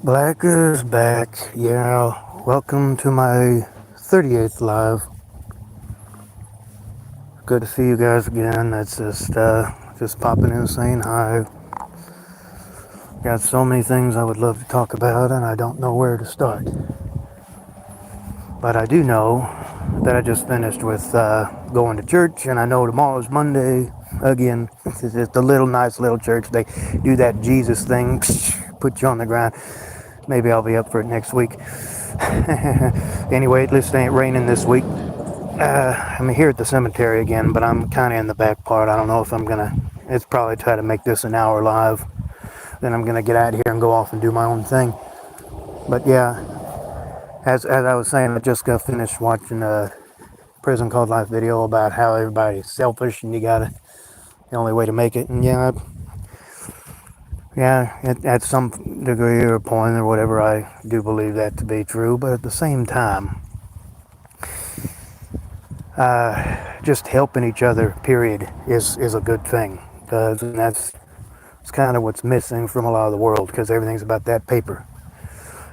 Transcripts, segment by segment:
Blacker's back. Yeah, welcome to my 38th live. Good to see you guys again. That's just popping in saying hi. Got so many things I would love to talk about, and I don't know where to start. But I do know that I just finished with going to church, and I know tomorrow's Monday again. It's just a nice little church. They do that Jesus thing, put you on the ground. Maybe I'll be up for it next week. Anyway, at least it ain't raining this week. I'm here at the cemetery again, but I'm kind of in the back part. I don't know if I'm gonna. It's probably try to make this an hour live. Then I'm gonna get out of here and go off and do my own thing. But yeah, as I was saying, I just got finished watching a Prison Called Life video about how everybody's selfish and you gotta the only way to make it. And yeah, at some degree or point or whatever, I do believe that to be true. But at the same time, just helping each other, period, is a good thing. Because that's it's kind of what's missing from a lot of the world. Because everything's about that paper.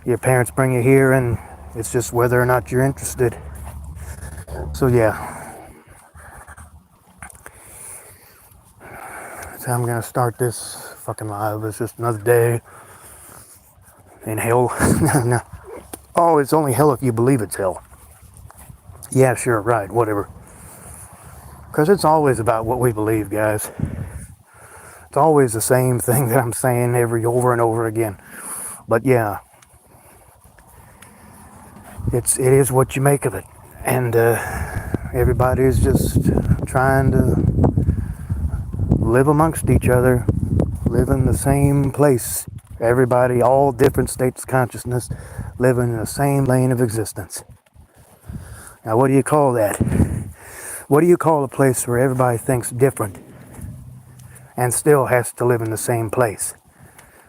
Your parents bring you here, and it's just whether or not you're interested. So yeah, so I'm gonna start this fucking live. It's just another day in hell. No. Oh, it's only hell if you believe it's hell. Yeah, sure, right, whatever. Because it's always about what we believe, guys. It's always the same thing that I'm saying over and over again. But yeah, it is what you make of it, and everybody's just trying to live amongst each other, live in the same place. Everybody, all different states of consciousness, living in the same lane of existence. Now, what do you call that? What do you call a place where everybody thinks different and still has to live in the same place?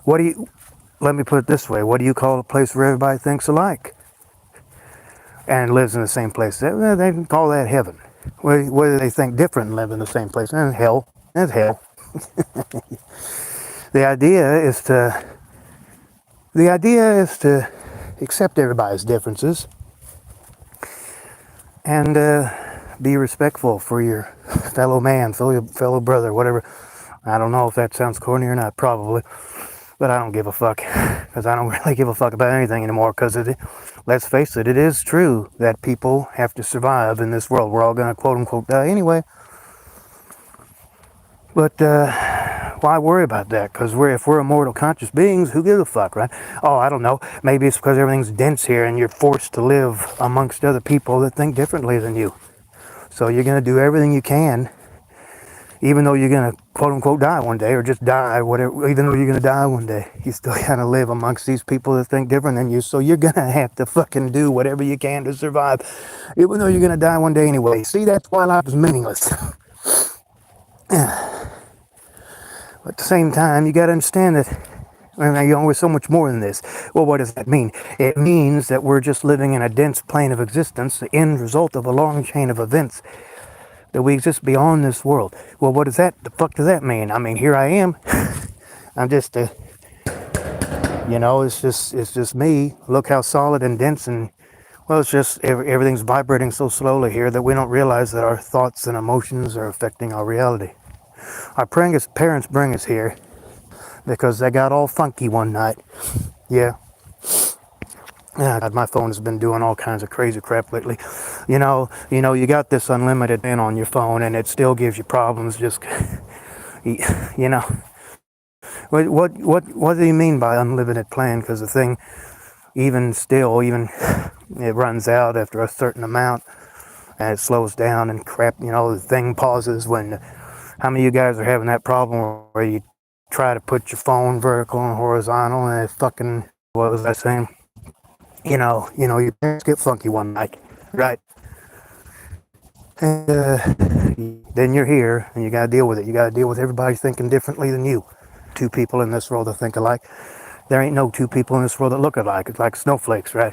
Let me put it this way, what do you call a place where everybody thinks alike and lives in the same place? They can call that heaven. Whether they think different and live in the same place, and hell. That's hell. The idea is to accept everybody's differences and be respectful for your fellow man, fellow brother, whatever. I don't know if that sounds corny or not, probably. But I don't give a fuck, because I don't really give a fuck about anything anymore, because let's face it, it is true that people have to survive in this world. We're all going to quote-unquote die anyway. But why worry about that? Because if we're immortal conscious beings, who gives a fuck, right? Oh, I don't know. Maybe it's because everything's dense here and you're forced to live amongst other people that think differently than you. So you're going to do everything you can, even though you're going to quote-unquote die one day, or just die, whatever. Even though you're going to die one day, you still got to live amongst these people that think different than you. So you're going to have to fucking do whatever you can to survive, even though you're going to die one day anyway. See, that's why life is meaningless. But at the same time, you got to understand that we're so much more than this. Well, what does that mean? It means that we're just living in a dense plane of existence, the end result of a long chain of events, that we exist beyond this world. Well, the fuck does that mean? I mean, here I am. I'm just it's just me. Look how solid and dense and, well, it's just everything's vibrating so slowly here that we don't realize that our thoughts and emotions are affecting our reality. Our parents bring us here because they got all funky one night. Yeah. Yeah, my phone has been doing all kinds of crazy crap lately. You got this unlimited plan on your phone, and it still gives you problems. Just, you know, what do you mean by unlimited plan? Because the thing, even it runs out after a certain amount, and it slows down and crap. The thing pauses when. How many of you guys are having that problem where you try to put your phone vertical and horizontal, and it fucking, what was I saying? Your parents get funky one night, right? And then you're here, and you gotta deal with it. You gotta deal with everybody thinking differently than you. Two people in this world that think alike. There ain't no two people in this world that look alike. It's like snowflakes, right?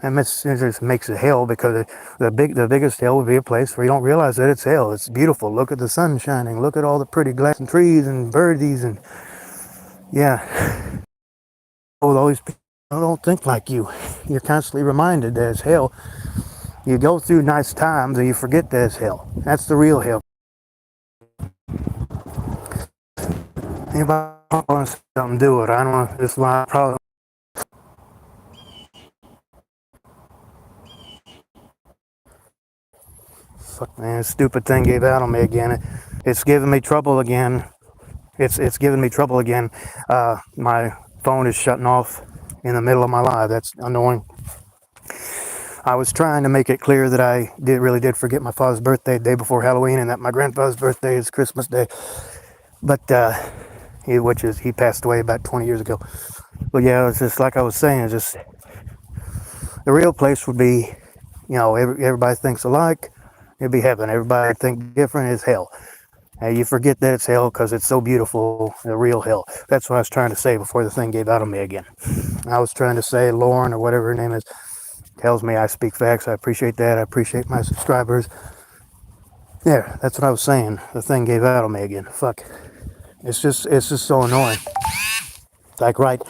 And it just makes it hell, because the biggest hell would be a place where you don't realize that it's hell. It's beautiful. Look at the sun shining. Look at all the pretty glass and trees and birdies, and yeah. all these people don't think like you. You're constantly reminded there's hell. You go through nice times and you forget there's hell. That's the real hell. Anybody want to say something, do it. I don't know. This is my problem. Fuck, man, stupid thing gave out on me again. It's giving me trouble again. It's giving me trouble again. My phone is shutting off in the middle of my live. That's annoying. I was trying to make it clear that I really did forget my father's birthday the day before Halloween, and that my grandfather's birthday is Christmas Day. But he passed away about 20 years ago. But yeah, it's just like I was saying. It's just the real place would be, everybody thinks alike. It'd be heaven. Everybody think different is hell. And you forget that it's hell because it's so beautiful, the real hell. That's what I was trying to say before the thing gave out on me again. I was trying to say Lauren, or whatever her name is, tells me I speak facts. I appreciate that. I appreciate my subscribers. Yeah, that's what I was saying. The thing gave out on me again. Fuck. It's just so annoying. Like right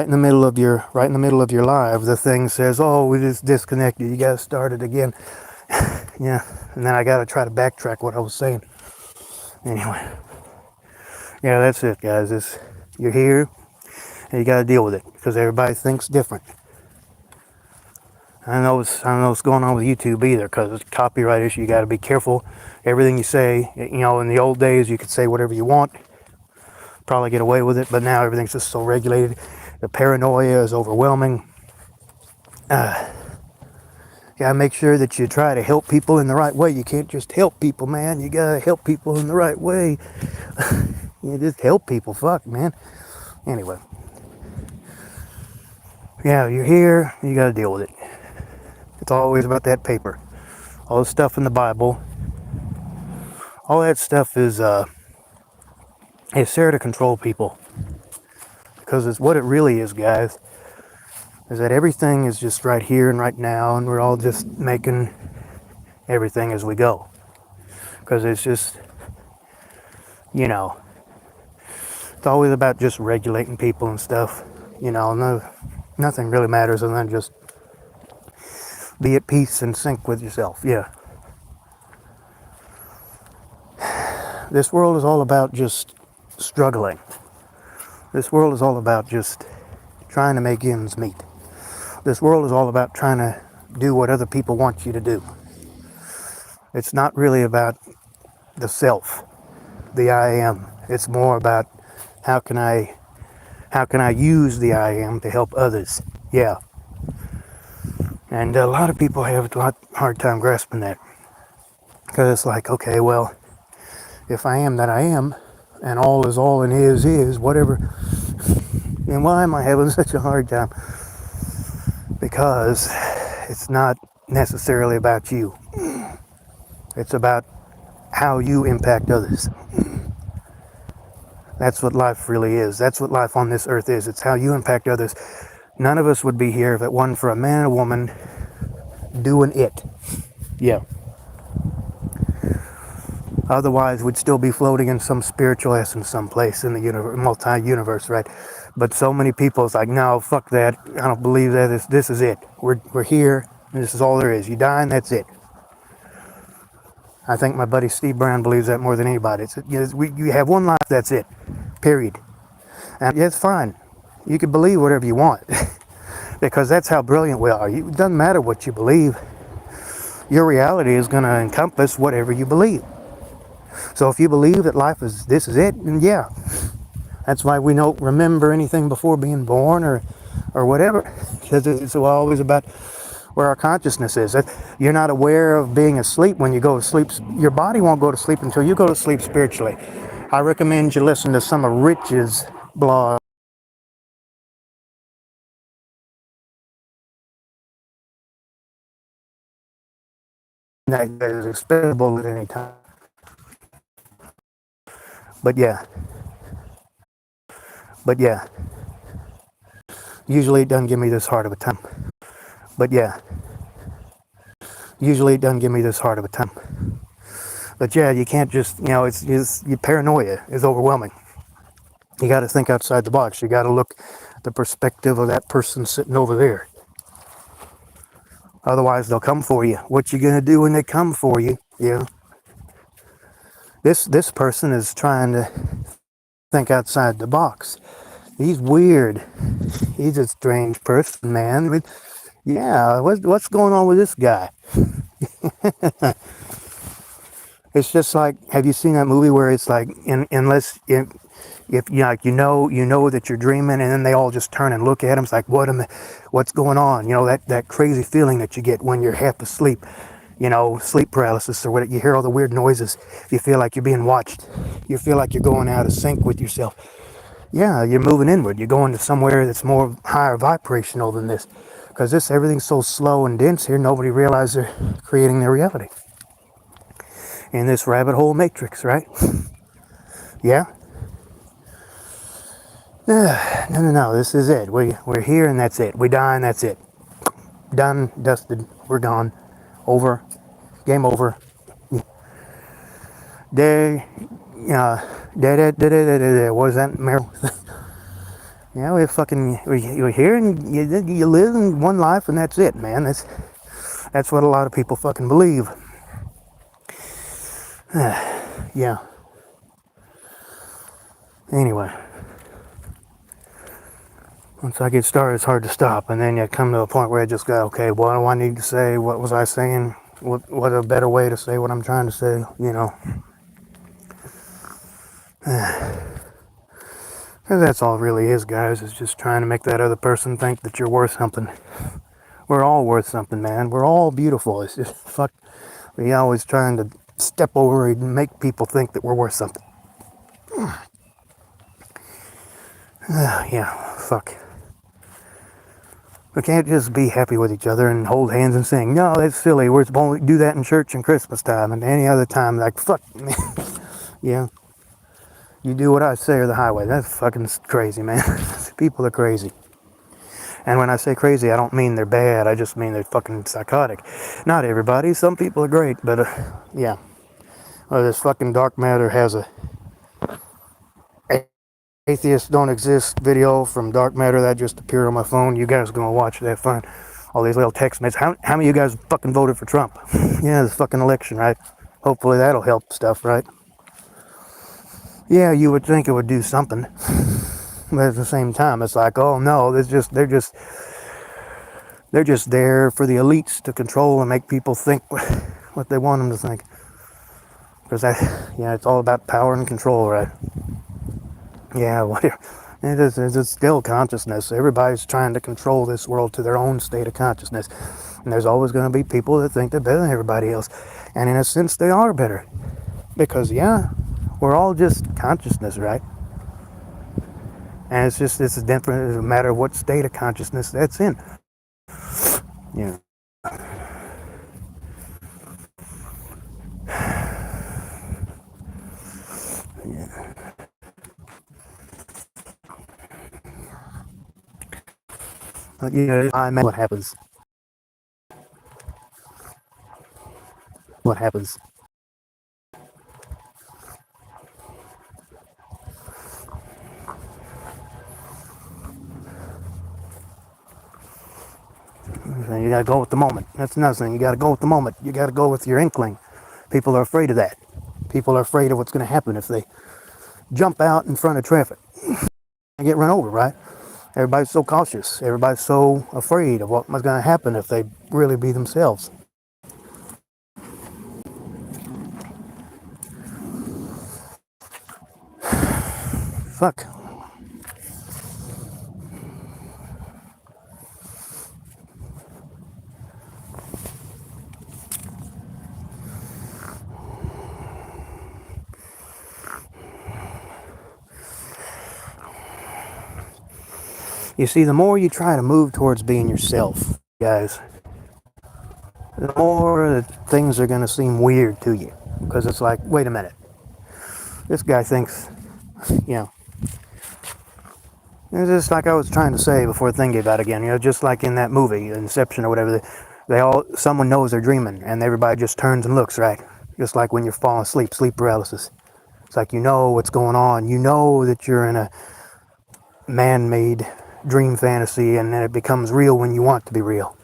in the middle of your live, the thing says, "Oh, we just disconnected. You gotta start it again." Yeah, and then I gotta try to backtrack what I was saying. Anyway, yeah, that's it, guys. You're here, and you gotta deal with it because everybody thinks different. I don't know what's going on with YouTube either, because it's a copyright issue. You gotta be careful. Everything you say, in the old days, you could say whatever you want, probably get away with it, but now everything's just so regulated. The paranoia is overwhelming. You gotta make sure that you try to help people in the right way. You can't just help people, man. You gotta help people in the right way. You just help people. Fuck, man. Anyway. Yeah, you're here. You gotta deal with it. It's always about that paper. All the stuff in the Bible. All that stuff is there to control people. Because it's what it really is, guys. Is that everything is just right here and right now, and we're all just making everything as we go. Because it's just, it's always about just regulating people and stuff. Nothing really matters other than just be at peace and sync with yourself. Yeah. This world is all about just struggling. This world is all about just trying to make ends meet. This world is all about trying to do what other people want you to do. It's not really about the self, the I am. It's more about how can I use the I am to help others. Yeah. And a lot of people have a hard time grasping that. Because it's like, okay, well, if I am that I am, and all is all and is, whatever, then why am I having such a hard time? Because it's not necessarily about you. It's about how you impact others. That's what life really is. That's what life on this earth is. It's how you impact others. None of us would be here if it wasn't for a man and a woman doing it. Yeah. Otherwise, we'd still be floating in some spiritual essence someplace in the universe, multi-universe, right? But so many people, it's like, no, fuck that. I don't believe that. This is it. We're here, and this is all there is. You die, and that's it. I think my buddy Steve Brown believes that more than anybody. You have one life, that's it. Period. And yeah, it's fine. You can believe whatever you want. Because that's how brilliant we are. It doesn't matter what you believe. Your reality is going to encompass whatever you believe. So if you believe that life is, this is it, then yeah. That's why we don't remember anything before being born or whatever. Because it's always about where our consciousness is. You're not aware of being asleep when you go to sleep. Your body won't go to sleep until you go to sleep spiritually. I recommend you listen to some of Rich's blog. That is expendable at any time. But yeah. Usually it doesn't give me this hard of a time. But yeah. Usually it doesn't give me this hard of a time. But yeah, you can't just, it's just, your paranoia is overwhelming. You got to think outside the box. You got to look at the perspective of that person sitting over there. Otherwise, they'll come for you. What you gonna do when they come for you? You know, this person is trying to think outside the box. He's weird. He's a strange person, man. But yeah, what's going on with this guy? It's just like, have you seen that movie where it's like, unless if you like, you know that you're dreaming, and then they all just turn and look at him. It's like, what's going on? You know, that crazy feeling that you get when you're half asleep. You know, sleep paralysis or what. You hear all the weird noises. You feel like you're being watched. You feel like you're going out of sync with yourself. Yeah, you're moving inward. You're going to somewhere that's more higher vibrational than this. Because everything's so slow and dense here, nobody realizes they're creating their reality. In this rabbit hole matrix, right? Yeah? No, this is it. We're here and that's it. We die and that's it. Done, dusted, we're gone. Over. Game over. There, what is that, Meryl? Yeah, we're here and you live in one life and that's it, man. That's what a lot of people fucking believe. Yeah. Anyway. Once I get started, it's hard to stop, and then you come to a point where I just go, okay, what do I need to say? What was I saying? What a better way to say what I'm trying to say, you know? And that's all it really is, guys, is just trying to make that other person think that you're worth something. We're all worth something, man. We're all beautiful. It's just, we always trying to step over and make people think that we're worth something. Yeah, fuck. We can't just be happy with each other and hold hands and sing. No, that's silly. We're supposed to do that in church and Christmas time and any other time. Like, fuck, man. Yeah. You do what I say or the highway. That's fucking crazy, man. People are crazy. And when I say crazy, I don't mean they're bad. I just mean they're fucking psychotic. Not everybody. Some people are great, but yeah. Well, this fucking dark matter has a atheists don't exist video from dark matter that just appeared on my phone. You guys are gonna watch that? Fine. All these little text messages. How many of you guys fucking voted for Trump? Yeah, this fucking election, right? Hopefully that'll help stuff, right? Yeah, you would think it would do something, but at the same time, it's like, oh no, they're just there for the elites to control and make people think what they want them to think. Because it's all about power and control, right? Yeah, whatever. It's still consciousness. Everybody's trying to control this world to their own state of consciousness. And there's always going to be people that think they're better than everybody else. And in a sense, they are better. Because, yeah, we're all just consciousness, right? And it's a different, it's a matter of what state of consciousness that's in. Yeah. Yeah. But yeah, I mean, what happens? What happens? You gotta go with the moment. That's nothing. You gotta go with the moment. You gotta go with your inkling. People are afraid of that. People are afraid of what's gonna happen if they jump out in front of traffic and get run over, right? Everybody's so cautious. Everybody's so afraid of what was gonna happen if they really be themselves. Fuck. You see, the more you try to move towards being yourself, guys, the more that things are going to seem weird to you. Because it's like, wait a minute. This guy thinks, you know. It's just like I was trying to say before thinking about it again. You know, just like in that movie, Inception or whatever, someone knows they're dreaming and everybody just turns and looks, right? Just like when you're falling asleep, sleep paralysis. It's like you know what's going on. You know that you're in a man-made dream fantasy, and then it becomes real when you want it to be real.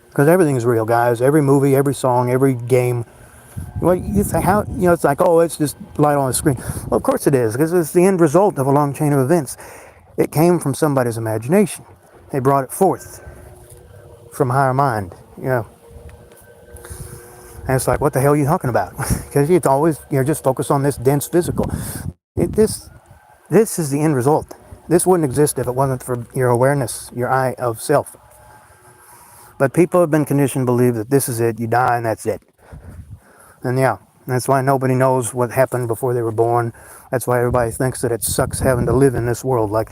Because everything is real, guys. Every movie, every song, every game. Well, you think how, it's like, oh, it's just light on the screen. Well, of course it is, because it's the end result of a long chain of events. It came from somebody's imagination. They brought it forth from higher mind, And it's like, what the hell are you talking about? Because it's always, just focus on this dense physical. This is the end result. This wouldn't exist if it wasn't for your awareness, your eye of self. But people have been conditioned to believe that this is it, you die and that's it. And that's why nobody knows what happened before they were born. That's why everybody thinks that it sucks having to live in this world. Like,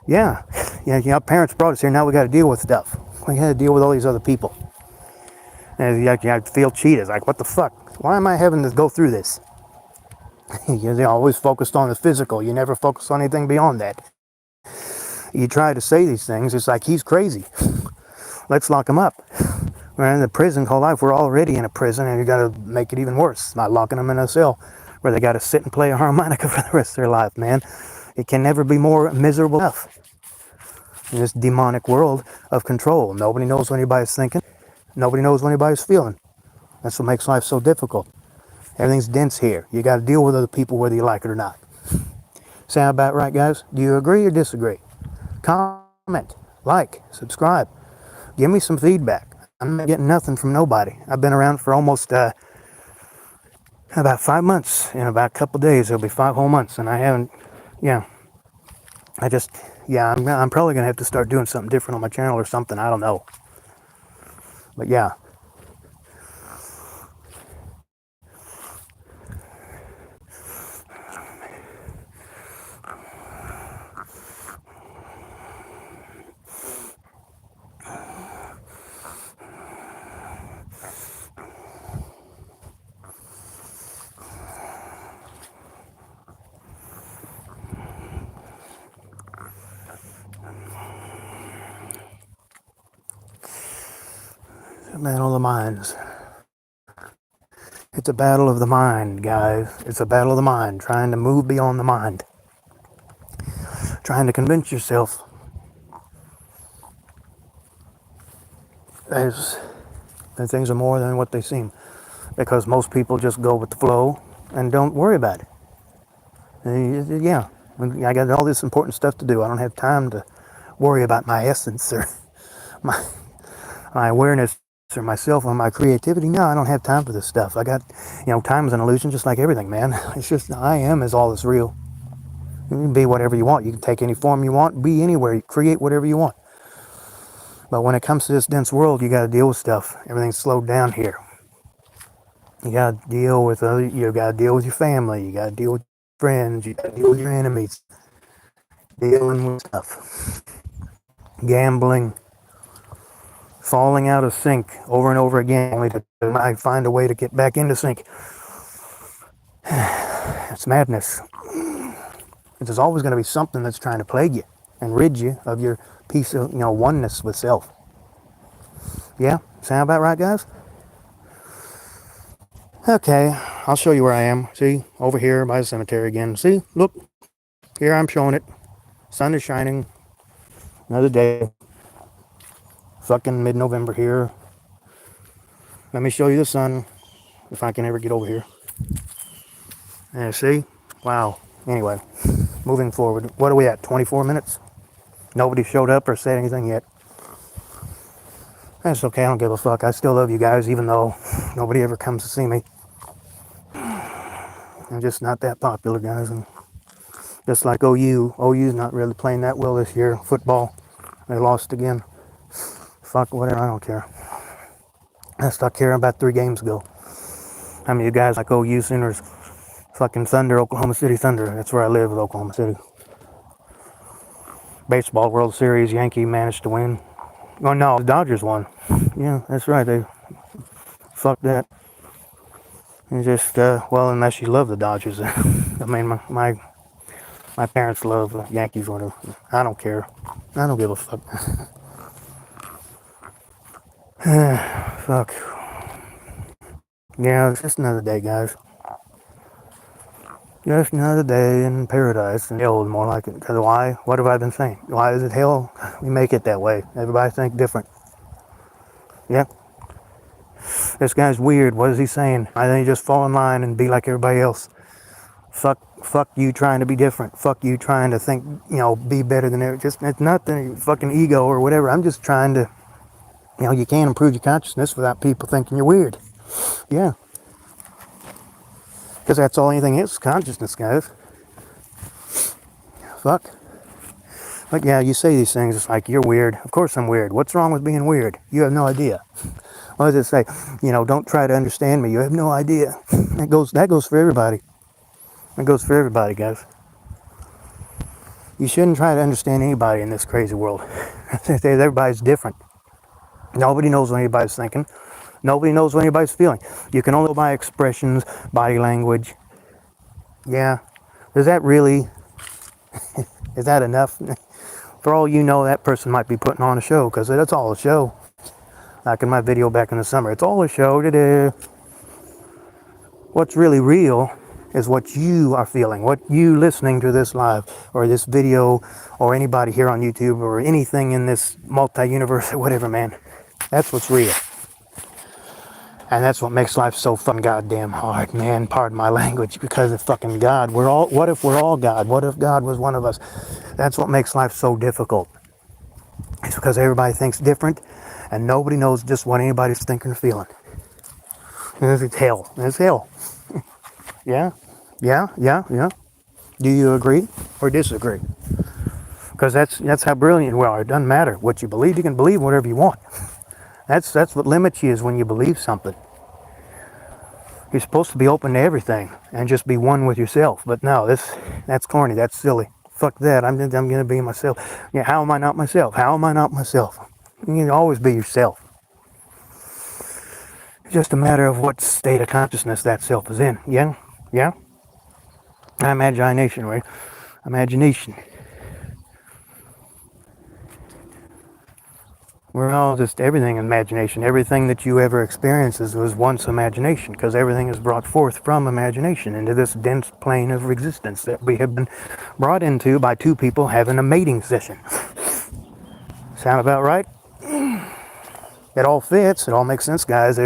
parents brought us here, now we got to deal with stuff. We got to deal with all these other people. And you feel cheated. Like, what the fuck? Why am I having to go through this? You're always focused on the physical. You never focus on anything beyond that. You try to say these things, it's like, he's crazy. Let's lock him up. We're in the prison whole life. We're already in a prison, and you got to make it even worse. Not locking them in a cell where they got to sit and play a harmonica for the rest of their life, man. It can never be more miserable enough. In this demonic world of control. Nobody knows what anybody's thinking. Nobody knows what anybody's feeling. That's what makes life so difficult. Everything's dense here. You got to deal with other people whether you like it or not. Sound about right, guys? Do you agree or disagree? Comment, like, subscribe. Give me some feedback. I'm not getting nothing from nobody. I've been around for almost about 5 months. In about a couple days, it'll be 5 whole months, and I haven't. I'm probably gonna have to start doing something different on my channel or something. I don't know. But yeah. Battle of the minds. It's a battle of the mind, guys. It's a battle of the mind, trying to move beyond the mind. Trying to convince yourself that things are more than what they seem. Because most people just go with the flow and don't worry about it. I got all this important stuff to do. I don't have time to worry about my essence or my awareness or myself or my creativity. No, I don't have time for this stuff. I got, time is an illusion just like everything, man. It's just, I am is all that's real. You can be whatever you want. You can take any form you want, be anywhere, create whatever you want. But when it comes to this dense world, you got to deal with stuff. Everything's slowed down here. You got to deal with you got to deal with your family. You got to deal with friends. You got to deal with your enemies. Dealing with stuff. Gambling. Falling out of sync over and over again, only to find a way to get back into sync. It's madness. There's always going to be something that's trying to plague you and rid you of your peace of, oneness with self. Yeah, sound about right, guys? Okay, I'll show you where I am. See, over here by the cemetery again. See, look, here I'm showing it. Sun is shining. Another day. Fucking mid-November here. Let me show you the sun, if I can ever get over here. Yeah, see? Wow. Anyway, moving forward. What are we at, 24 minutes? Nobody showed up or said anything yet. That's okay, I don't give a fuck. I still love you guys, even though nobody ever comes to see me. I'm just not that popular, guys. And just like OU's not really playing that well this year. Football, they lost again. Fuck, whatever, I don't care. I stopped caring about 3 games ago. How many of you guys like OU Sooners? Fucking Thunder, Oklahoma City Thunder. That's where I live, with Oklahoma City. Baseball World Series, Yankee managed to win. Oh no, the Dodgers won. Yeah, that's right. They fuck that. And just unless you love the Dodgers. I mean, my parents love Yankees. Whatever. I don't care. I don't give a fuck. Fuck. Yeah, it's just another day, guys. Just another day in paradise, and hell is more like it. Because why? What have I been saying? Why is it hell? We make it that way. Everybody think different. Yeah. This guy's weird. What is he saying? I think just fall in line and be like everybody else. Fuck you trying to be different. Fuck you trying to think, be better than everyone. Just, it's not the fucking ego or whatever. I'm just trying to, you can't improve your consciousness without people thinking you're weird. Yeah. Because that's all anything is, consciousness, guys. Fuck. But yeah, you say these things, it's like, you're weird. Of course I'm weird. What's wrong with being weird? You have no idea. What does it say? Don't try to understand me. You have no idea. That goes for everybody. That goes for everybody, guys. You shouldn't try to understand anybody in this crazy world. Everybody's different. Nobody knows what anybody's thinking. Nobody knows what anybody's feeling. You can only go by expressions, body language. Yeah. Is that really... is that enough? For all you know, that person might be putting on a show, because that's all a show. Like in my video back in the summer. It's all a show. What's really real is what you are feeling, what you listening to this live, or this video, or anybody here on YouTube, or anything in this multi-universe, or whatever, man. That's what's real. And that's what makes life so fucking goddamn hard, man. Pardon my language, because of fucking God. What if we're all God? What if God was one of us? That's what makes life so difficult. It's because everybody thinks different, and nobody knows just what anybody's thinking or feeling. And it's hell. It's hell. Yeah. Do you agree or disagree? Because that's how brilliant we are. It doesn't matter what you believe. You can believe whatever you want. That's what limits you, is when you believe something. You're supposed to be open to everything and just be one with yourself. But no, that's corny. That's silly. Fuck that. I'm going to be myself. Yeah. How am I not myself? How am I not myself? You can always be yourself. It's just a matter of what state of consciousness that self is in. Yeah. Imagination, right? Imagination. We're all just everything imagination. Everything that you ever experiences was once imagination, because everything is brought forth from imagination into this dense plane of existence that we have been brought into by two people having a mating session. Sound about right? It all fits. It all makes sense, guys.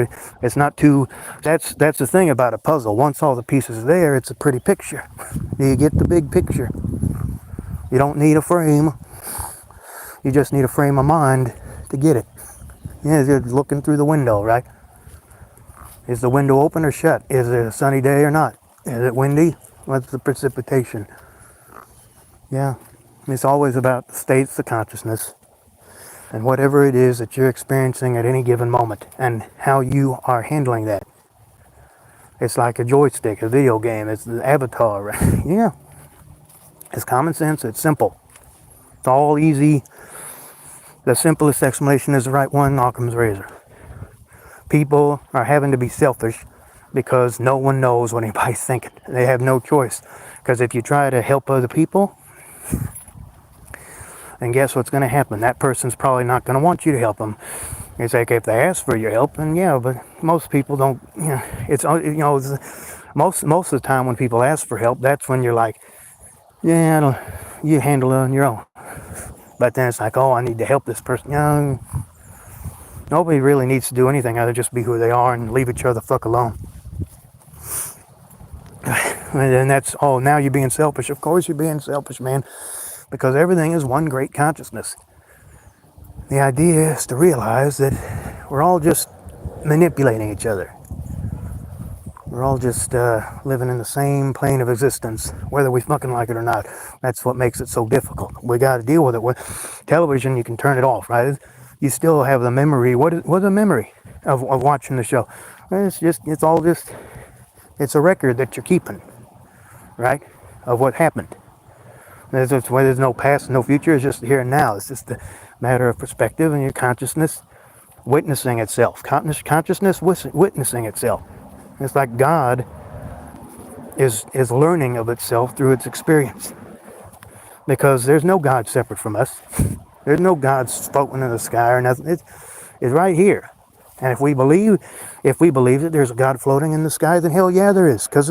It's not too... That's the thing about a puzzle. Once all the pieces are there, it's a pretty picture. Do you get the big picture? You don't need a frame. You just need a frame of mind to get it. Yeah, you're looking through the window, right? Is the window open or shut? Is it a sunny day or not? Is it windy? What's the precipitation? Yeah, it's always about the states of consciousness and whatever it is that you're experiencing at any given moment and how you are handling that. It's like a joystick, a video game. It's the avatar, right? Yeah. It's common sense. It's simple. It's all easy. The simplest explanation is the right one, Occam's razor. People are having to be selfish because no one knows what anybody's thinking. They have no choice. Because if you try to help other people, then guess what's going to happen? That person's probably not going to want you to help them. It's like if they ask for your help, then yeah, but most people don't, most of the time when people ask for help, that's when you're like, yeah, you handle it on your own. But then it's like, oh, I need to help this person. Nobody really needs to do anything other than just be who they are and leave each other the fuck alone. And then that's, oh, now you're being selfish. Of course you're being selfish, man, because everything is one great consciousness. The idea is to realize that we're all just manipulating each other. We're all just living in the same plane of existence, whether we fucking like it or not. That's what makes it so difficult. We got to deal with it. With television, you can turn it off, right? You still have the memory. What's a memory of watching the show? It's a record that you're keeping, right, of what happened. There's no past, no future. It's just here and now. It's just a matter of perspective and your consciousness witnessing itself. Consciousness witnessing itself. It's like God is learning of itself through its experience. Because there's no God separate from us. There's no God floating in the sky or nothing. It's right here. And if we believe that there's a God floating in the sky, then hell yeah, there is, because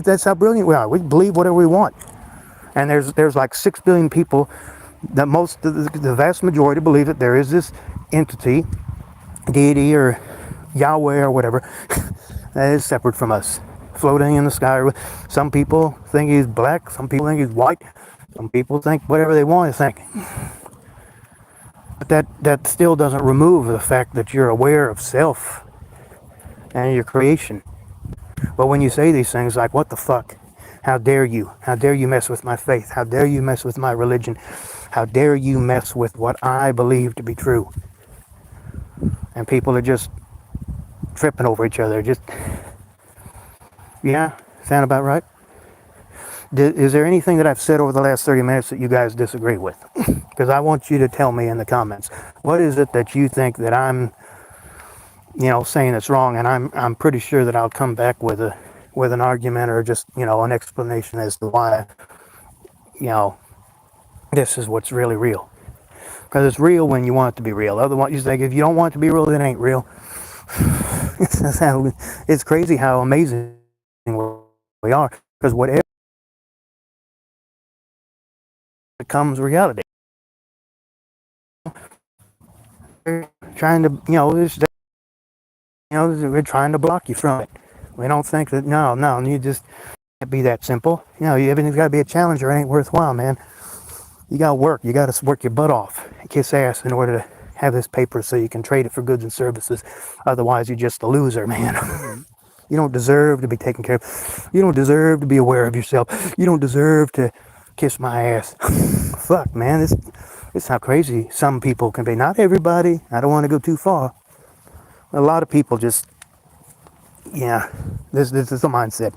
that's how brilliant we are. We believe whatever we want. And there's like 6 billion people that the vast majority believe that there is this entity, deity, or Yahweh or whatever that is separate from us, floating in the sky. Some people think he's black, some people think he's white, some people think whatever they want to think. But that still doesn't remove the fact that you're aware of self and your creation. But when you say these things like, what the fuck? How dare you? How dare you mess with my faith? How dare you mess with my religion? How dare you mess with what I believe to be true? And people are just tripping over each other. Just, yeah, sound about right? Is there anything that I've said over the last 30 minutes that you guys disagree with? Because I want you to tell me in the comments. What is it that you think that I'm, saying that's wrong? And I'm pretty sure that I'll come back with an argument or just, an explanation as to why, this is what's really real. Because it's real when you want it to be real. Otherwise, you think if you don't want it to be real, it ain't real. It's crazy how amazing we are. Because whatever becomes reality. We're trying to, we're trying to block you from it. We don't think that, no, you just can't be that simple. Everything's got to be a challenge or it ain't worthwhile, man. You got to work. You got to work your butt off, kiss ass in order to have this paper so you can trade it for goods and services. Otherwise, you're just a loser, man. You don't deserve to be taken care of. You don't deserve to be aware of yourself. You don't deserve to kiss my ass. Fuck, man. This is how crazy some people can be. Not everybody. I don't want to go too far. A lot of people just, this is the mindset.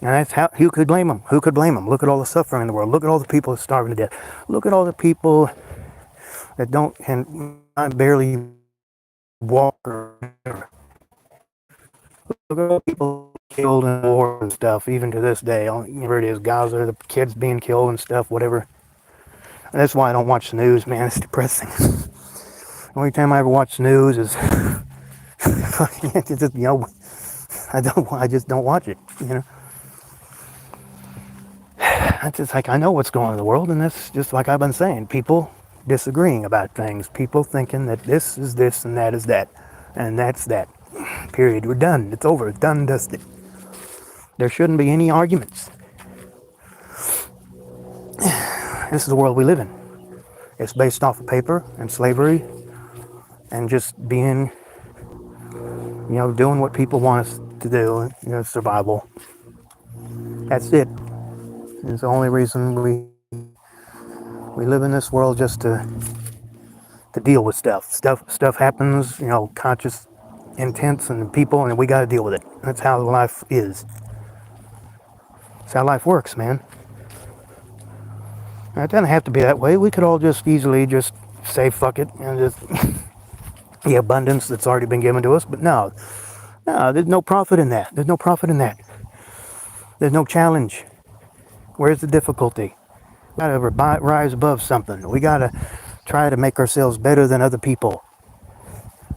And that's how, who could blame them? Who could blame them? Look at all the suffering in the world. Look at all the people starving to death. Look at all the people that can barely walk or whatever. Look at all the people killed in war and stuff, even to this day. Wherever it is, Gaza, the kids being killed and stuff, whatever. And that's why I don't watch the news, man. It's depressing. The only time I ever watch the news is, I just don't watch it, It's just like, I know what's going on in the world, and that's just like I've been saying. People disagreeing about things. People thinking that this is this and that is that. And that's that. Period. We're done. It's over. It's done and dusted. There shouldn't be any arguments. This is the world we live in. It's based off of paper and slavery and just being, doing what people want us to do, survival. That's it. It's the only reason we live in this world, just to deal with stuff. Stuff happens, conscious intents and people, and we got to deal with it. That's how life is. That's how life works, man. And it doesn't have to be that way. We could all just easily just say fuck it and just the abundance that's already been given to us. But no, there's no profit in that. There's no profit in that. There's no challenge. Where's the difficulty? We gotta rise above something. We gotta try to make ourselves better than other people.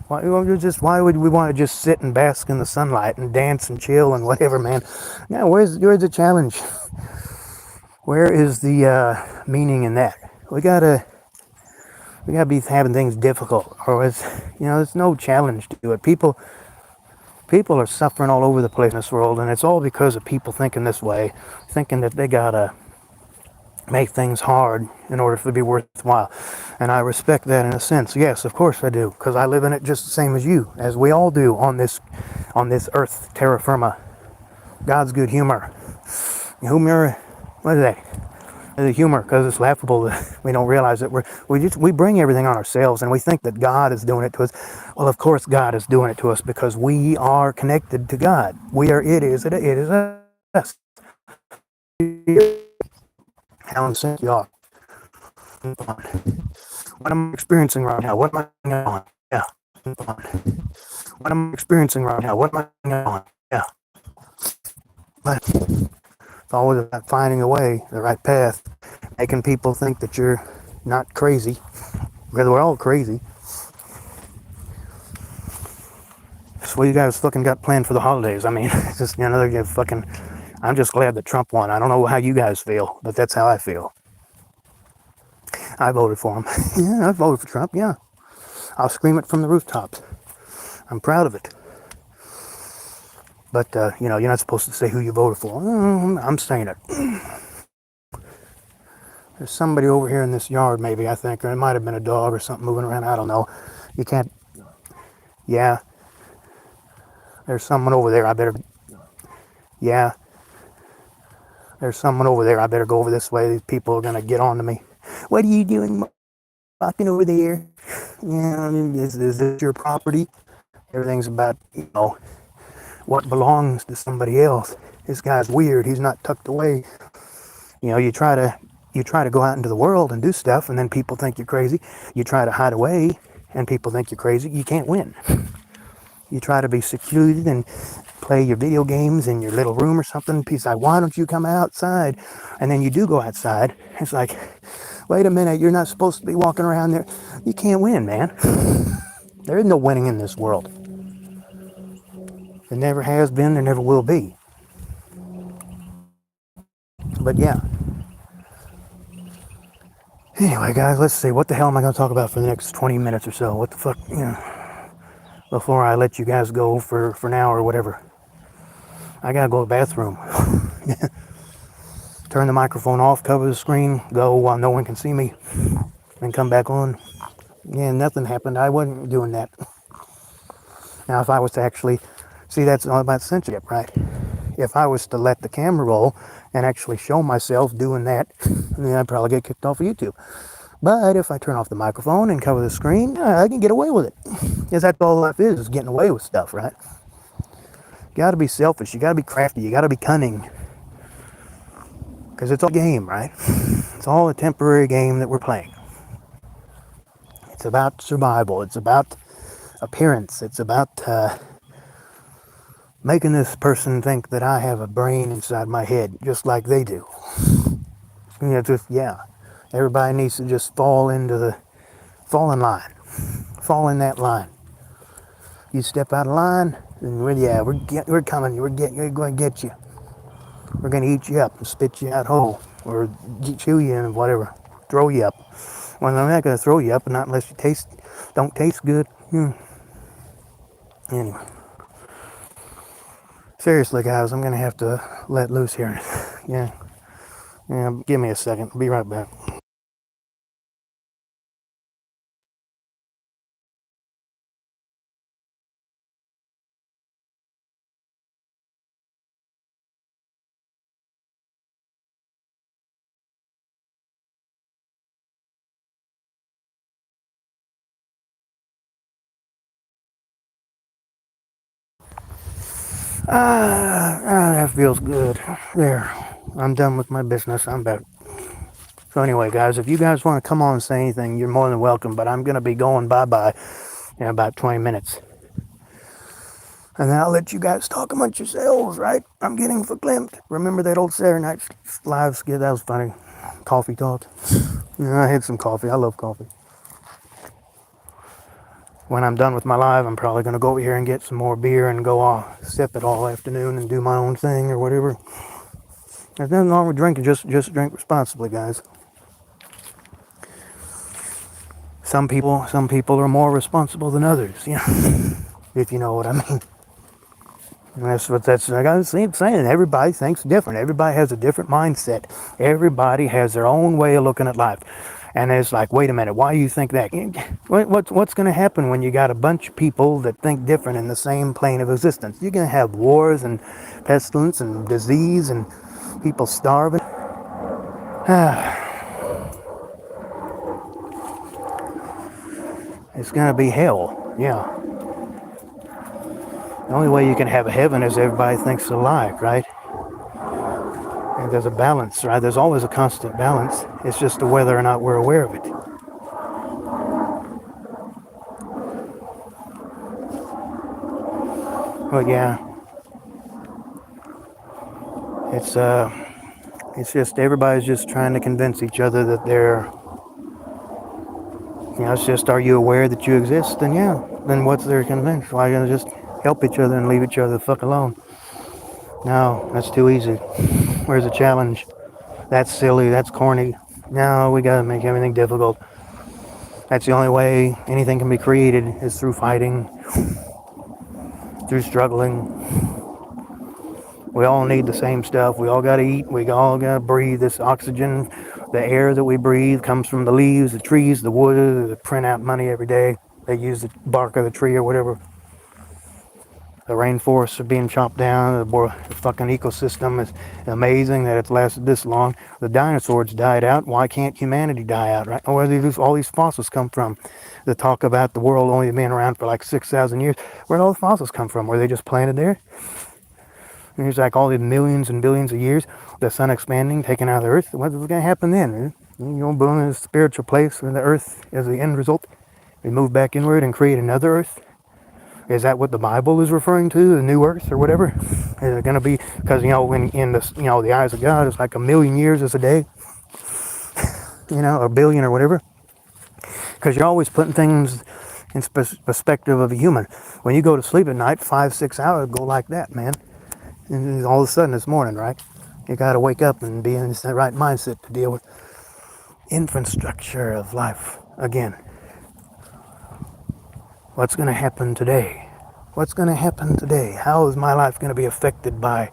Why would we want to just sit and bask in the sunlight and dance and chill and whatever, man? Now, where's the challenge? Where is the meaning in that? We gotta be having things difficult, or there's no challenge to it. People are suffering all over the place in this world, and it's all because of people thinking this way, thinking that they gotta make things hard in order for it to be worthwhile. And I respect that in a sense. Yes, of course I do, because I live in it just the same as you, as we all do on this earth, terra firma. God's good humor. Humor, what is that? It's humor, because it's laughable that we don't realize that we bring everything on ourselves, and we think that God is doing it to us. Well, of course God is doing it to us, because we are connected to God. It is us. How insane you are. What am I experiencing right now? What am I on? Yeah. What am I experiencing right now? What am I on? Yeah. But it's always about finding a way, the right path, making people think that you're not crazy, because we're all crazy. So what you guys fucking got planned for the holidays? I mean, it's just another fucking. I'm just glad that Trump won. I don't know how you guys feel, but that's how I feel. I voted for him. Yeah, I voted for Trump. Yeah, I'll scream it from the rooftops. I'm proud of it. But you're not supposed to say who you voted for. I'm saying it. There's somebody over here in this yard, maybe, I think, or it might have been a dog or something moving around. I don't know. You can't. Yeah. There's someone over there. I better. Yeah. There's someone over there. I better go over this way. These people are going to get on to me. What are you doing walking over there? Yeah, is this your property? Everything's about, what belongs to somebody else. This guy's weird. He's not tucked away. You try to go out into the world and do stuff, and then people think you're crazy. You try to hide away, and people think you're crazy. You can't win. You try to be secluded and play your video games in your little room or something. People say, why don't you come outside? And then you do go outside. It's like, wait a minute, you're not supposed to be walking around there. You can't win, man. There is no winning in this world. There never has been, there never will be. But yeah. Anyway, guys, let's see. What the hell am I going to talk about for the next 20 minutes or so? What the fuck, before I let you guys go for now or whatever. I got to go to the bathroom. Turn the microphone off, cover the screen, go while no one can see me, and come back on. Yeah, nothing happened. I wasn't doing that. Now, if I was to actually, see, that's all about censorship, right? If I was to let the camera roll and actually show myself doing that, then I'd probably get kicked off of YouTube. But if I turn off the microphone and cover the screen, I can get away with it. Because that's all life is getting away with stuff, right? You gotta be selfish, you gotta be crafty, you gotta be cunning. Because it's all a game, right? It's all a temporary game that we're playing. It's about survival, it's about appearance, it's about making this person think that I have a brain inside my head, just like they do. Everybody needs to just fall in line. Fall in that line. You step out of line, and we're coming. We're going to get you. We're going to eat you up and spit you out whole, or chew you and whatever, throw you up. Well, I'm not going to throw you up, not unless you don't taste good. Anyway. Seriously, guys, I'm going to have to let loose here. Yeah, give me a second. I'll be right back. That feels good. There, I'm done with my business. I'm back. So anyway, guys, if you guys want to come on and say anything, you're more than welcome. But I'm going to be going bye-bye in about 20 minutes. And then I'll let you guys talk amongst yourselves, right? I'm getting verklempt. Remember that old Saturday Night Live skit? That was funny. Coffee talk. I had some coffee. I love coffee. When I'm done with my live, I'm probably going to go over here and get some more beer and go off, sip it all afternoon and do my own thing or whatever. There's nothing wrong with drinking. Just drink responsibly, guys. Some people are more responsible than others, if you know what I mean. And that's like I was saying. Everybody thinks different. Everybody has a different mindset. Everybody has their own way of looking at life. And it's like, wait a minute, why do you think that? What's going to happen when you got a bunch of people that think different in the same plane of existence? You're going to have wars and pestilence and disease and people starving. It's going to be hell, yeah. The only way you can have a heaven is everybody thinks alike, right? And there's a balance, right? There's always a constant balance. It's just whether or not we're aware of it. But yeah, it's just everybody's just trying to convince each other that they're, it's just, are you aware that you exist? Then yeah, then what's their convinced? Why are you gonna just help each other and leave each other the fuck alone. No, that's too easy. Where's the challenge? That's silly, that's corny. No, we gotta make everything difficult. That's the only way anything can be created is through fighting, through struggling. We all need the same stuff. We all gotta eat, we all gotta breathe. This oxygen, the air that we breathe comes from the leaves, the trees, the wood. They print out money every day. They use the bark of the tree or whatever. The rainforests are being chopped down. The fucking ecosystem is amazing that it's lasted this long. The dinosaurs died out. Why can't humanity die out, right? Where do all these fossils come from? The talk about the world only being around for like 6,000 years. Where did all the fossils come from? Were they just planted there? And it's like all these millions and billions of years, the sun expanding, taking out the earth. What's going to happen then? You know, building a spiritual place where the earth is the end result. We move back inward and create another earth. Is that what the Bible is referring to, the new earth or whatever? Is it going to be, because, you know, when in the, you know, the eyes of God, it's like 1,000,000 years is a day, you know, 1 billion or whatever. Because you're always putting things in perspective of a human. When you go to sleep at night, 5-6 hours go like that, man. And all of a sudden it's morning, right? You got to wake up and be in the right mindset to deal with infrastructure of life again. What's going to happen today? What's going to happen today? How is my life going to be affected by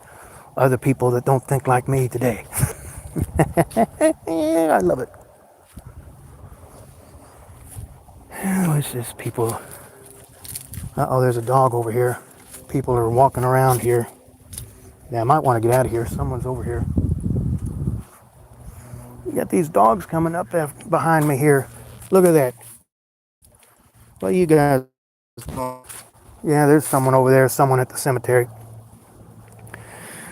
other people that don't think like me today? I love it. What's this, people? Uh-oh, there's a dog over here. People are walking around here. Yeah, I might want to get out of here. Someone's over here. You got these dogs coming up behind me here. Look at that. Well, you guys, yeah, there's someone over there, someone at the cemetery.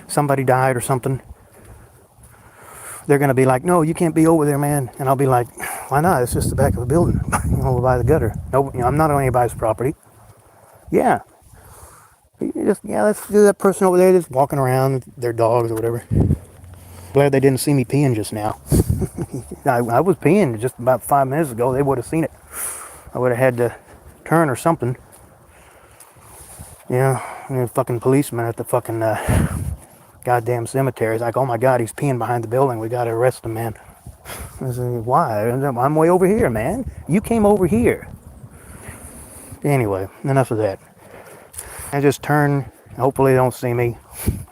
Somebody died or something. They're going to be like, no, you can't be over there, man. And I'll be like, why not? It's just the back of the building, you know, by the gutter. No, you know, I'm not on anybody's property. Yeah. Yeah, let's do that person over there just walking around, their dogs or whatever. Glad they didn't see me peeing just now. I was peeing just about 5 minutes ago. They would have seen it. I would have had to turn or something. Yeah, fucking policeman at the fucking goddamn cemetery. It's like, oh my God, he's peeing behind the building. We gotta arrest him, man. I said, why? I'm way over here, man. You came over here. Anyway, enough of that. I just turn. Hopefully they don't see me.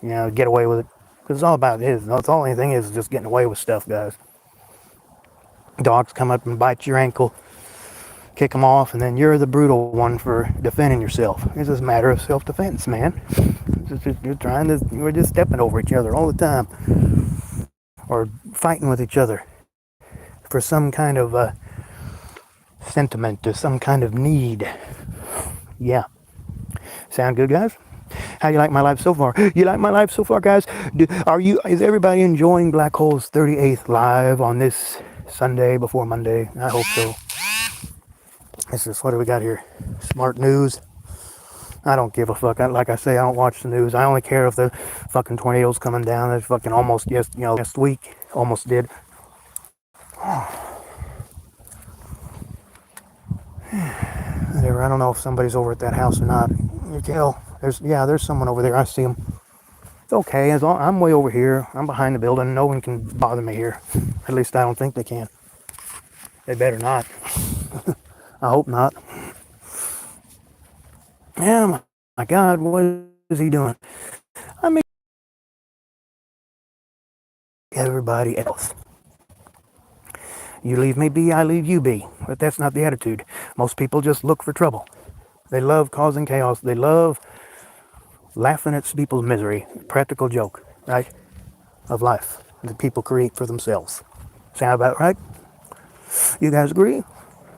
You know, get away with it. Because it's all about it. It's all anything is just getting away with stuff, guys. Dogs come up and bite your ankle, kick them off, and then you're the brutal one for defending yourself. It's just a matter of self-defense, man. We're just stepping over each other all the time. Or fighting with each other for some kind of sentiment or some kind of need. Yeah. Sound good, guys? How you like my life so far? You like my life so far, guys? Is everybody enjoying Black Hole's 38th live on this Sunday before Monday? I hope so. This is, what do we got here? Smart news. I don't give a fuck. Like I say, I don't watch the news. I only care if the fucking tornado's coming down. That's fucking almost, last week almost did. Whatever. I don't know if somebody's over at that house or not. You can tell. There's someone over there. I see him. It's okay. I'm way over here. I'm behind the building. No one can bother me here. At least I don't think they can. They better not. I hope not. Yeah, my God, what is he doing? I mean, everybody else. You leave me be, I leave you be. But that's not the attitude. Most people just look for trouble. They love causing chaos. They love laughing at people's misery. Practical joke, right? Of life that people create for themselves. Sound about right? You guys agree?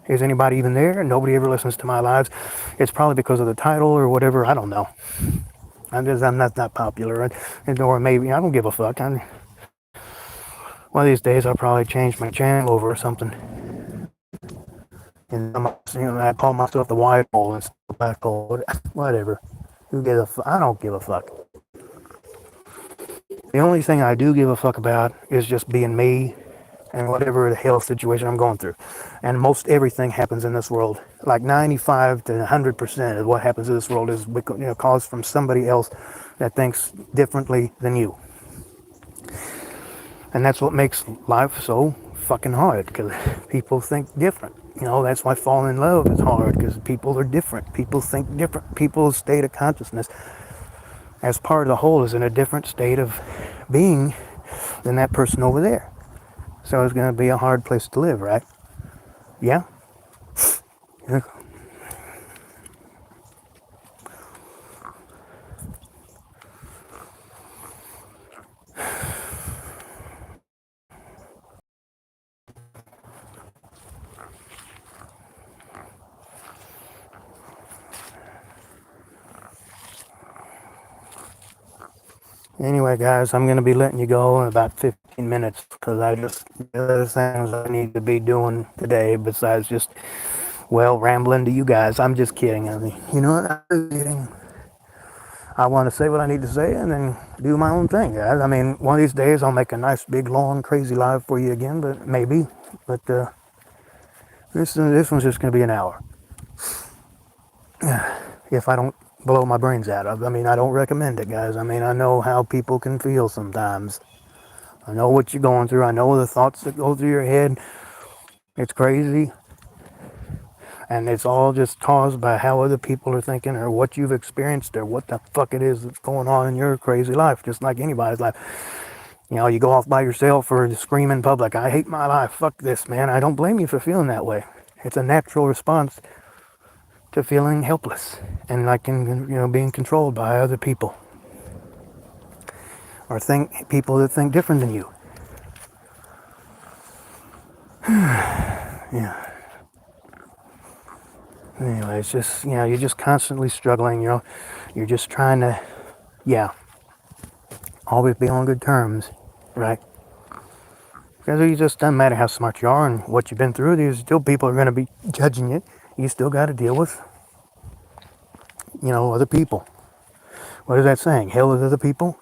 Is anybody even there? Nobody ever listens to my lives. It's probably because of the title or whatever. I don't know. I'm not that popular. Or maybe, I don't give a fuck. One of these days I'll probably change my channel over or something. And I call myself the white hole instead of the black hole. Whatever. Who gives a fuck? I don't give a fuck. The only thing I do give a fuck about is just being me and whatever the hell situation I'm going through. And most everything happens in this world like 95 to 100% of what happens in this world is caused from somebody else that thinks differently than you. And that's what makes life so fucking hard, because people think different. That's why falling in love is hard, because people are different. People think different. People's state of consciousness as part of the whole is in a different state of being than that person over there. So it's going to be a hard place to live, right? Yeah? Yeah. Anyway, guys, I'm going to be letting you go in about 15 minutes because there's things I need to be doing today besides just, rambling to you guys. I'm just kidding. I mean, you know what? I'm kidding. I want to say what I need to say and then do my own thing, guys. I mean, one of these days I'll make a nice, big, long, crazy live for you again, but maybe. But this one's just going to be an hour. If I don't blow my brains out. I mean, I don't recommend it, guys. I mean, I know how people can feel sometimes. I know what you're going through. I know the thoughts that go through your head. It's crazy. And it's all just caused by how other people are thinking or what you've experienced or what the fuck it is that's going on in your crazy life, just like anybody's life. You go off by yourself or scream in public, I hate my life, fuck this, man. I don't blame you for feeling that way. It's a natural response to feeling helpless and being controlled by other people or people that think different than you. Yeah. Anyway, it's just, you're just constantly struggling, you're just trying to, always be on good terms, right? Because it just doesn't matter how smart you are and what you've been through, there's still people are going to be judging you. You still got to deal with, other people. What is that saying? Hell is other people?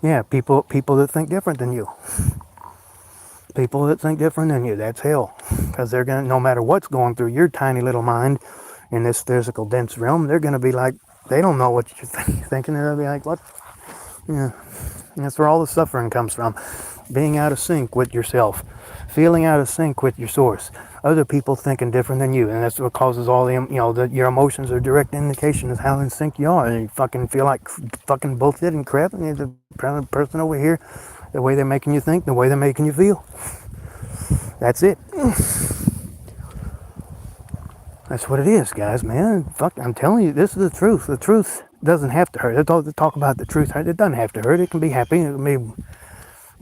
Yeah, people that think different than you. People that think different than you, that's hell. Because they're going to, no matter what's going through your tiny little mind in this physical, dense realm, they're going to be like, they don't know what you're thinking. They'll be like, what? Yeah. And that's where all the suffering comes from. Being out of sync with yourself. Feeling out of sync with your source. Other people thinking different than you. And that's what causes all your emotions are direct indication of how in sync you are. And you fucking feel like fucking bullshit and crap. And the person over here, the way they're making you think, the way they're making you feel. That's it. That's what it is, guys, man. Fuck, I'm telling you, this is the truth. The truth doesn't have to hurt. They talk about the truth. It doesn't have to hurt. It can be happy. It can be,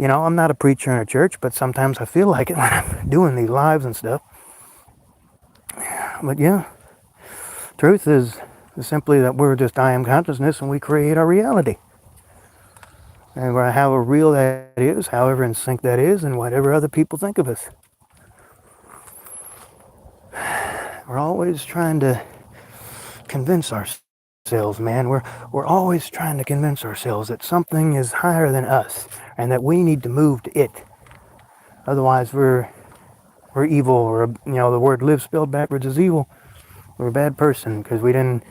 I'm not a preacher in a church, but sometimes I feel like it when I'm doing these lives and stuff. But yeah, truth is simply that we're just I am consciousness and we create our reality. And however real that is, however in sync that is, and whatever other people think of us. We're always trying to convince ourselves, man. We're always trying to convince ourselves that something is higher than us and that we need to move to it. Otherwise, we're evil, or the word live spelled backwards is evil. We're a bad person because we didn't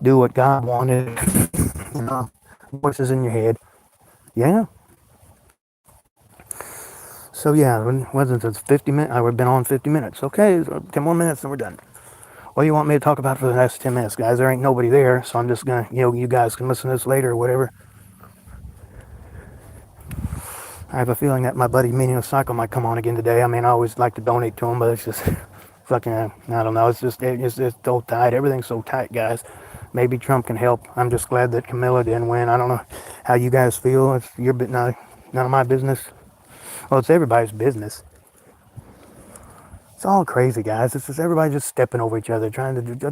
do what God wanted. Voices in your head. Yeah. So yeah, wasn't it 50 minutes? I've been on 50 minutes. Okay, 10 more minutes and we're done. What do you want me to talk about for the next 10 minutes, guys? There ain't nobody there, so I'm just gonna, you guys can listen to this later or whatever. I have a feeling that my buddy Meaning of Cycle might come on again today. I mean, I always like to donate to him, but it's just fucking, I don't know. It's so tight. Everything's so tight, guys. Maybe Trump can help. I'm just glad that Camilla didn't win. I don't know how you guys feel. It's none of my business. Well, it's everybody's business. It's all crazy, guys. It's just everybody just stepping over each other,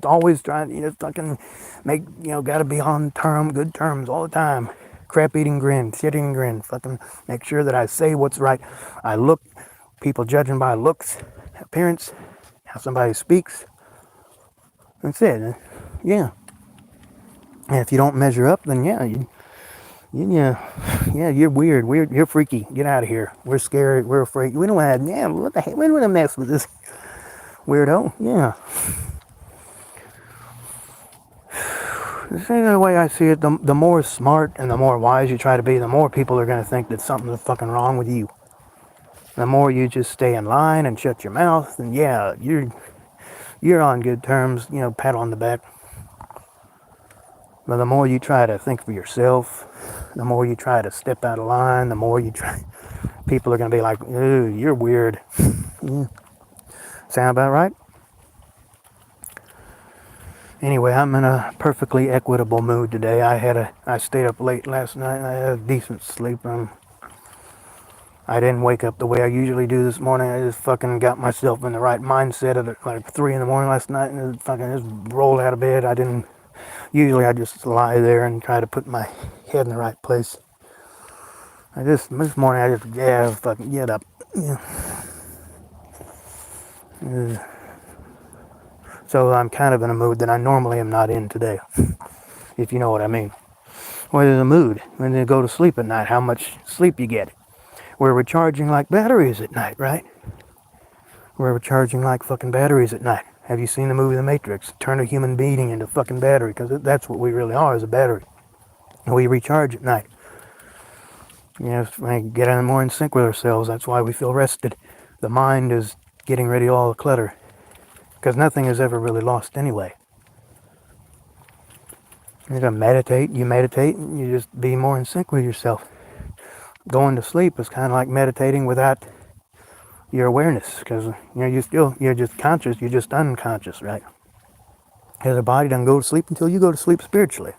always trying, fucking make, gotta be on good terms all the time. Crap eating grin, shit eating grin. Fucking make sure that I say what's right. I look, people judging by looks, appearance, how somebody speaks. That's it. Yeah. And if you don't measure up, then you're weird. You're freaky. Get out of here. We're scared. We're afraid. We don't have. Yeah, what the heck? We don't want to mess with this. Weirdo? Yeah. The same way I see it, the more smart and the more wise you try to be, the more people are going to think that something's fucking wrong with you. The more you just stay in line and shut your mouth, and yeah, you're on good terms, pat on the back. But the more you try to think for yourself, the more you try to step out of line, the more you try, people are going to be like, ooh, you're weird. Yeah. Sound about right? Anyway, I'm in a perfectly equitable mood today. I stayed up late last night and I had a decent sleep. I didn't wake up the way I usually do this morning. I just fucking got myself in the right mindset at like 3 in the morning last night and just rolled out of bed. Usually I just lie there and try to put my head in the right place. This morning fucking get up. Yeah. So I'm kind of in a mood that I normally am not in today, if you know what I mean. What is a mood? When you go to sleep at night, how much sleep you get. We're recharging like batteries at night, right? We're recharging like fucking batteries at night. Have you seen the movie The Matrix? Turn a human being into fucking battery, because that's what we really are, is a battery. We recharge at night. We get in more in sync with ourselves. That's why we feel rested. The mind is getting rid of all the clutter, because nothing is ever really lost anyway. You meditate, and you just be more in sync with yourself. Going to sleep is kind of like meditating without your awareness, because you're just conscious, you're just unconscious, right? Because the body doesn't go to sleep until you go to sleep spiritually.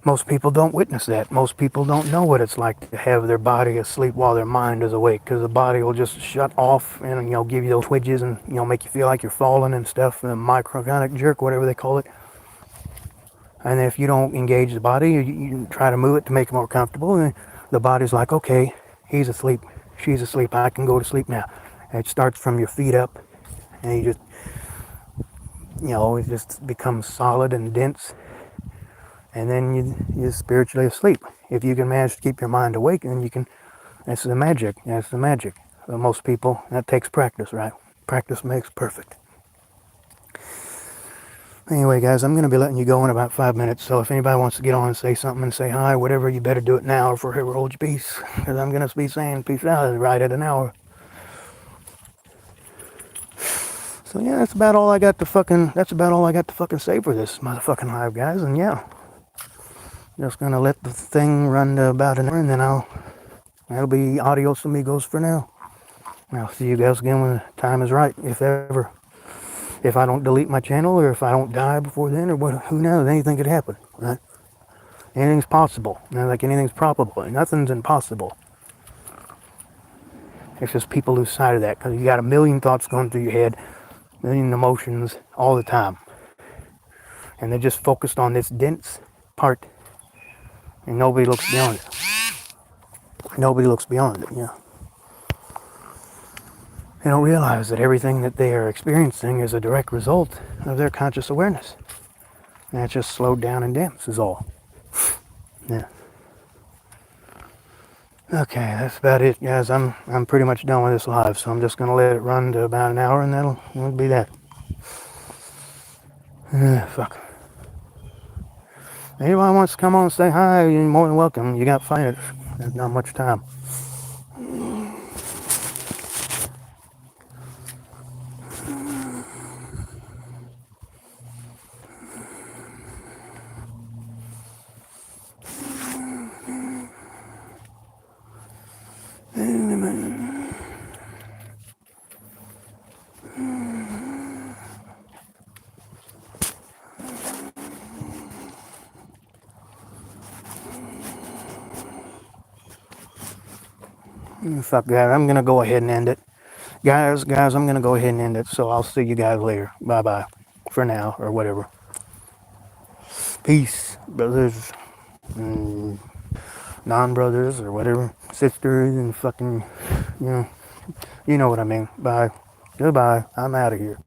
Most people don't witness that. Most people don't know what it's like to have their body asleep while their mind is awake, because the body will just shut off and give you those twitches and make you feel like you're falling and stuff, the microgonic jerk, whatever they call it. And if you don't engage the body, you try to move it to make it more comfortable, and the body's like, okay, he's asleep, she's asleep, I can go to sleep now. And it starts from your feet up, and you just, it just becomes solid and dense, and then you're spiritually asleep. If you can manage to keep your mind awake, then you can, that's the magic. Most people, that takes practice, right? Practice makes perfect. Anyway, guys, I'm going to be letting you go in about 5 minutes, so if anybody wants to get on and say something and say hi, whatever, you better do it now or forever hold your peace, because I'm going to be saying peace out right at an hour. So yeah, that's about all I got to fucking say for this motherfucking live, guys, and yeah. Just going to let the thing run to about an hour, and then that'll be adios amigos for now. I'll see you guys again when the time is right, if ever. If I don't delete my channel, or if I don't die before then, or what, who knows, anything could happen, right? Anything's possible. Like anything's probable. Nothing's impossible. It's just people lose sight of that, because you got a million thoughts going through your head, a million emotions all the time. And they're just focused on this dense part, and nobody looks beyond it. Yeah. They don't realize that everything that they are experiencing is a direct result of their conscious awareness. And it's just slowed down and dense is all. Yeah. Okay, that's about it, guys. I'm pretty much done with this live, so I'm just gonna let it run to about an hour, and that'll be that. Fuck. Anybody wants to come on and say hi, you're more than welcome. You got 5 minutes. There's not much time. Fuck that. I'm gonna go ahead and end it. Guys, I'm gonna go ahead and end it, so I'll see you guys later. Bye-bye. For now, or whatever. Peace, brothers. Non-brothers, or whatever. Sisters, and fucking, you know what I mean. Bye. Goodbye. I'm out of here.